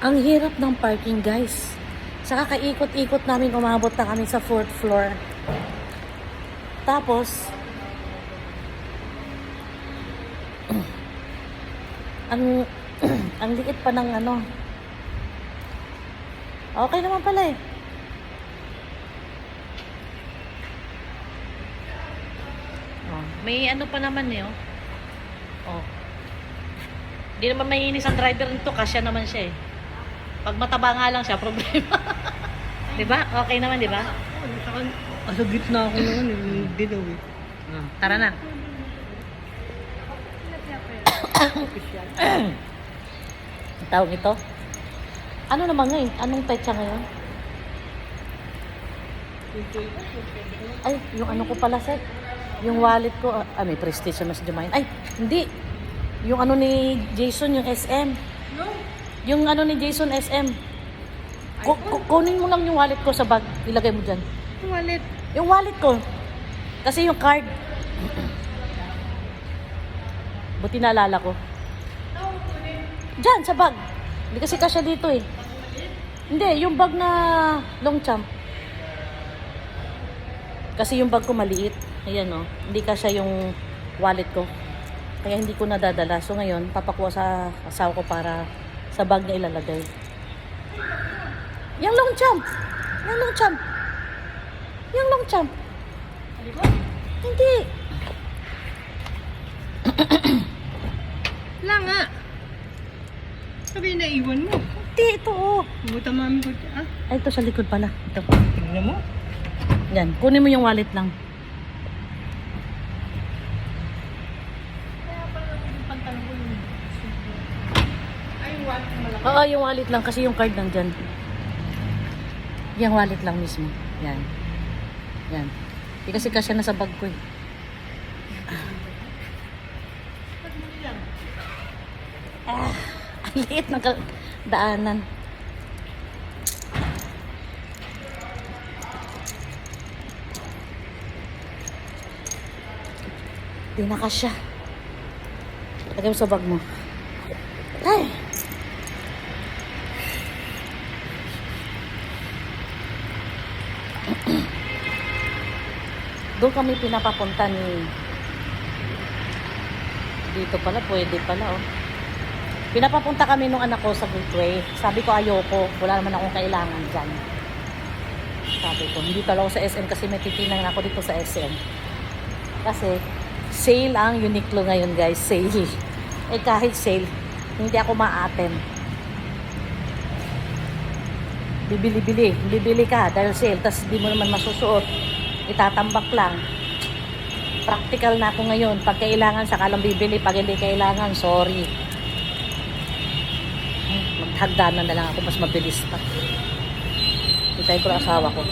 Ang hirap ng parking, guys. Saka kaikot-ikot namin, umabot na kami sa 4th floor. Tapos, ang ang liit pa ng ano. Okay naman pala eh. Oh, may ano pa naman eh, oh. Oh. Hindi naman mainis ang driver nito, kasya naman siya eh. Pag mataba nga lang siya, problema. 'Di ba? Okay naman, 'di ba? Sa gitna ako naman, hindi daw eh. Tara na. Ang tawag ito? Ano naman ngayon? Anong petsa ngayon? Ay, yung ano ko pala, sir. Yung wallet ko. May prestige na si Jumain. Ay, hindi. Yung ano ni Jason, yung SM. Yung ano ni Jason SM. Kunin mo lang yung wallet ko sa bag. Ilagay mo dyan. Wallet. Yung wallet ko. Kasi yung card. Buti naalala ko. Diyan, sa bag. Hindi kasi kasya dito eh. Hindi, yung bag na long champ. Kasi yung bag ko maliit. Ayan o. Hindi kasya yung wallet ko. Kaya hindi ko nadadala. So ngayon, papakuha sa asawa ko para sa bag niya ilalagay. Yung long champ. Yung long champ. Yung long champ. Hindi. Wala nga. Sabi na iwan mo. Hindi, ito oh. Buta mami ko. Ay, ito sa likod pala. Ito. Tingnan mo. Yan, kunin mo yung wallet lang. Kaya pala yung pantalon ko yung ay, wallet mo lang. Oo, yung wallet lang kasi yung card nandyan. Yung wallet lang mismo. Yan. Yan. Di kasi kasya na sa bag ko eh. Ang liit ng daanan. Di na kasya. Lagay mo sa bag mo. Ay! Doon kami pinapapunta ni... Dito pala, pwede pala oh. Pinapapunta kami nung anak ko sa Gateway. Sabi ko ayoko, wala naman akong kailangan dyan. Sabi ko, hindi pala ako sa SM kasi may titinang ako dito sa SM. Kasi sale ang Uniqlo ngayon guys, sale. Eh kahit sale, hindi ako ma-attend. Bibili ka dahil sale, tapos di mo naman masusuot. Itatambak lang. Practical na ako ngayon. Pag kailangan, saka lang bibili. Pag hindi kailangan, sorry. Maghagdanan na lang ako, mas mabilis pa. Hintay ko ang asawa ko.